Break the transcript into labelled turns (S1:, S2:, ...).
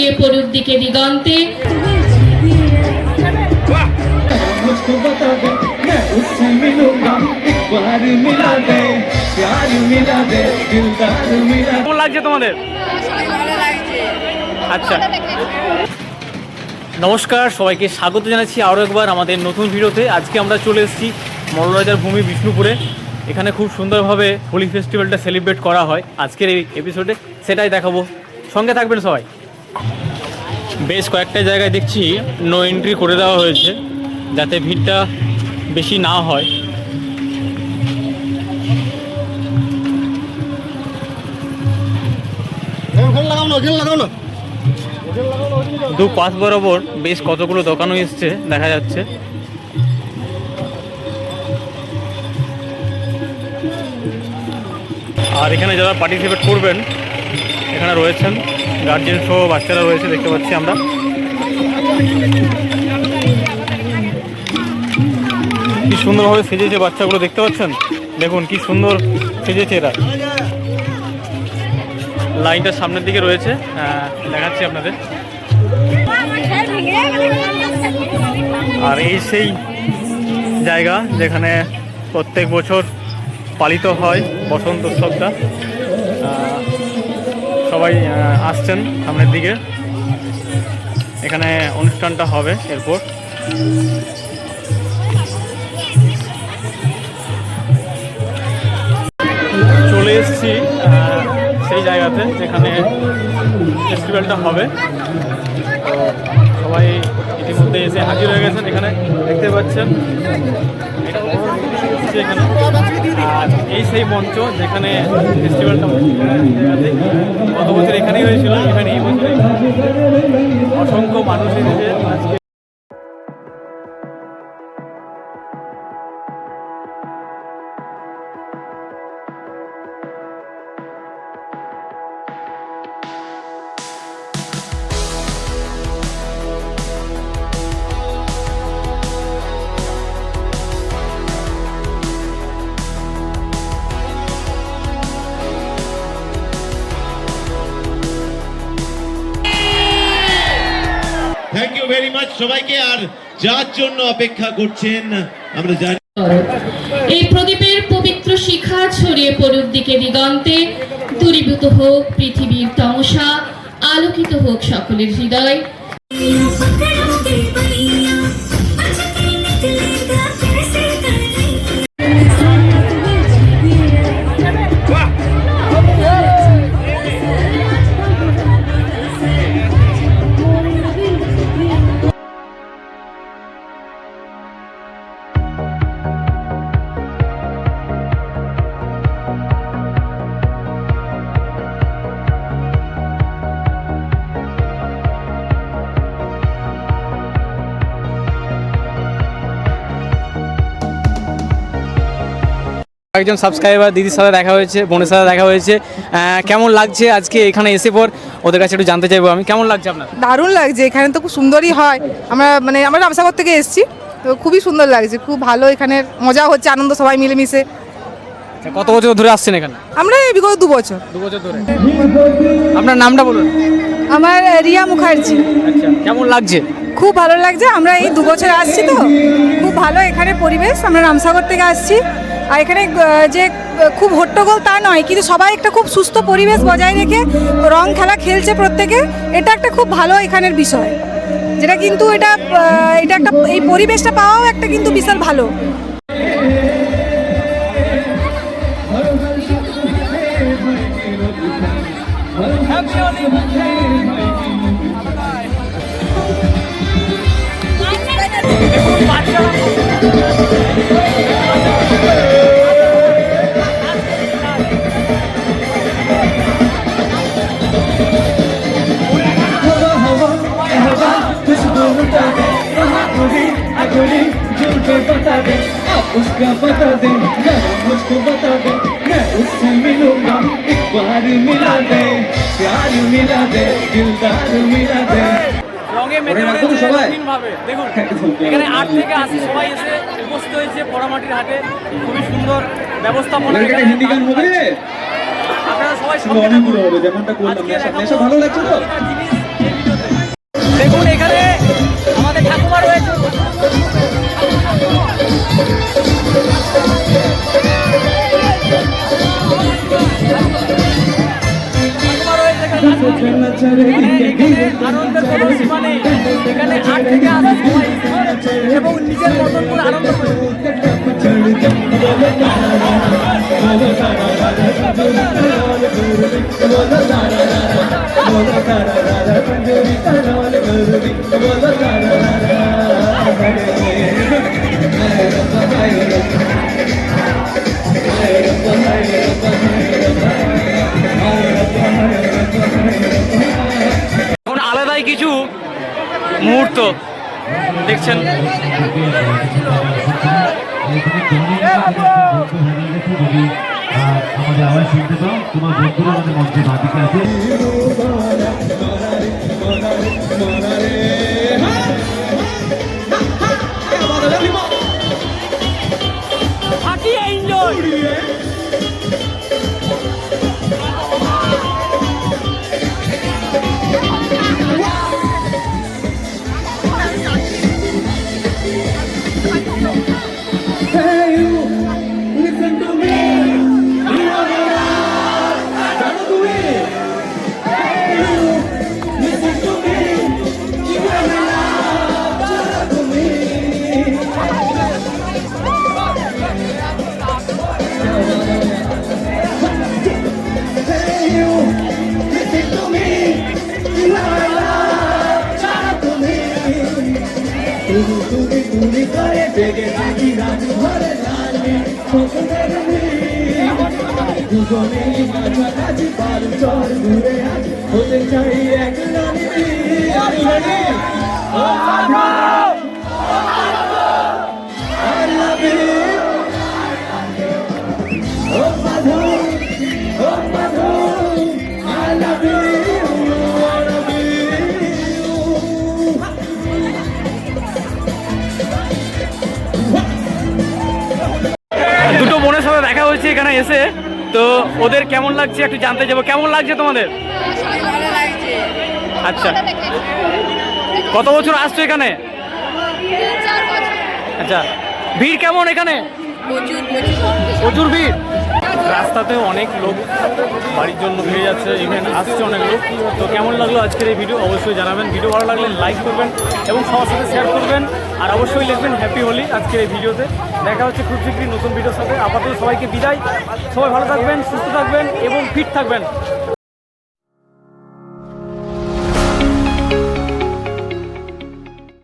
S1: ছড়িয়ে পড়ুক দিকে দিগন্তে।
S2: কেমন লাগছে তোমাদের? আচ্ছা, নমস্কার, সবাইকে স্বাগত জানাচ্ছি আরও একবার আমাদের নতুন ভিডিওতে। আজকে আমরা চলে এসেছি মল্লরাজার ভূমি বিষ্ণুপুরে। এখানে খুব সুন্দরভাবে হোলি ফেস্টিভ্যালটা সেলিব্রেট করা হয়। আজকের এই এপিসোডে সেটাই দেখাবো, সঙ্গে থাকবেন সবাই। বেশ কয়েকটা জায়গায় দেখছি নো এন্ট্রি করে দেওয়া হয়েছে, যাতে ভিড়টা বেশি না হয়। দু পাশ বরাবর বেশ কতগুলো দোকানও এসছে দেখা যাচ্ছে। আর এখানে যারা পার্টিসিপেট করবেন এখানে রয়েছেন, গার্জেন সহ বাচ্চারা রয়েছে, দেখতে পাচ্ছি আমরা। কি সুন্দরভাবে সেজেছে বাচ্চাগুলো, দেখতে পাচ্ছেন, দেখুন কি সুন্দর সেজেছে এরা। লাইনটা সামনের দিকে রয়েছে, দেখাচ্ছি আপনাদের। আর এই সেই জায়গা যেখানে প্রত্যেক বছর পালিত হয় বসন্ত উৎসবটা। সবাই আসছেন সামনের দিকে, এখানে অনুষ্ঠানটা হবে। এরপর চলে এসেছি সেই জায়গাতে যেখানে ফেস্টিভ্যালটা হবে। তো সবাই ইতিমধ্যে এসে হাজির হয়ে গেছেন। এখানে দেখতে পাচ্ছেন এখানে, আর এই সেই মঞ্চ যেখানে ফেস্টিভ্যালটা গত বছর এখানেই হয়েছিল। এখানে এই বছর অসংখ্য মানুষ এসেছে আজকে।
S3: থ্যাংক ইউ ভেরি মাচ সবাইকে। আর যার জন্য অপেক্ষা করছেন আমরা জানি,
S1: এই প্রদীপের পবিত্র শিখা ছড়িয়ে পড়ুক দিকে দিগন্তে। দূরীভূত হোক পৃথিবীর তমসা, আলোকিত হোক সকলের হৃদয়।
S2: একজন সাবস্ক্রাইবার দিদির সাথে দেখা হয়েছে, বোনের সাথে দেখা হয়েছে। কেমন লাগছে আজকে এখানে এসে পর? ওদের কাছে একটু জানতে চাইবো আমি, কেমন লাগছে আপনার?
S4: দারুণ লাগছে, এখানে তো খুব সুন্দরই হয়। আমরা রামসাগর থেকে এসেছি, তো খুবই সুন্দর লাগছে, খুব ভালো। এখানে মজা হচ্ছে, আনন্দ সবাই মিলেমিশে।
S2: কত বছর ধরে আসছেন এখানে?
S4: আমরা বিগত 2 বছর।
S2: 2 বছর ধরে। আপনার নামটা বলুন।
S4: আমার রিয়া মুখার্জি।
S2: আচ্ছা, কেমন লাগছে?
S4: খুব ভালো লাগছে, আমরা এই 2 বছর আসছি তো খুব ভালো এখানে পরিবেশ। আমরা রামসাগর থেকে আসছি, আর এখানে যে খুব হট্টগোল তা নয়, কিন্তু সবাই একটা খুব সুস্থ পরিবেশ বজায় রেখে রং খেলা খেলছে প্রত্যেকে। এটা একটা খুব ভালো এখানের বিষয়, যেটা কিন্তু এটা একটা এই পরিবেশটা পাওয়াও একটা কিন্তু বিশাল ভালো।
S5: बता दे आप उसका बता दे, मुझको बता दे, मैं उससे मिलूंगा। एक बार मिला दे, प्यार मिला दे, दिलदार मिला दे।
S2: রঙে মেতে উঠেছে রঙিনভাবে। দেখুন এখানে 8 থেকে 80 সবাই এসে উপস্থিত হয়েছে পোড়ামাটির হাটে। খুবই সুন্দর ব্যবস্থাপনা।
S5: এটা হিন্দি গান হবে,
S2: আপনারা সবাই
S5: অনেকগুলো হবে যেমনটা বললাম। নেশা ভালো লাগছে তো?
S2: দেখুন এখানে আমাদের ঠাকুমা রয়েছে। আনন্দের কোনো সীমা নেই। এখানে 8 থেকে আসা সবাই এবং নিজের মতন করে আনন্দ করে। এখন আলাদাই কিছু মুহূর্ত দেখছেন।
S6: আমাদের আওয়াজ শুনতে পাও, তোমার বন্ধুরা আমাদের মঞ্চে বাদিকে আছে।
S5: তুমি করে জেগে থাকি রাত ভরে জানি দুজনেই কাছাকাছি পার চর ঘুরে আজ হতে চাই এক রানী। I love you. Oh Madhu, oh Madhu, I love you, I love you.
S2: দুটো বোনের সাথে দেখা হয়েছে এখানে এসে, তো ওদের কেমন লাগছে একটু জানতে যাবো। কেমন লাগছে তোমাদের? আচ্ছা, কত বছর আসছো এখানে? আচ্ছা, ভিড় কেমন এখানে? প্রচুর ভিড়। রাস্তাতে অনেক লোক বাড়ির জন্য ভিড়ে যাচ্ছে, ইভেন আসছে অনেক লোক। তো কেমন লাগলো আজকের এই ভিডিও অবশ্যই জানাবেন। ভিডিও ভালো লাগলে লাইক করবেন এবং সবার সাথে শেয়ার করবেন, আর অবশ্যই লিখবেন হ্যাপি হোলি আজকের এই ভিডিওতে। দেখা হচ্ছে খুব শীঘ্রই নতুন ভিডিওর সাথে। আপাতত সবাইকে বিদায়। সবাই ভালো থাকবেন, সুস্থ থাকবেন এবং ফিট থাকবেন।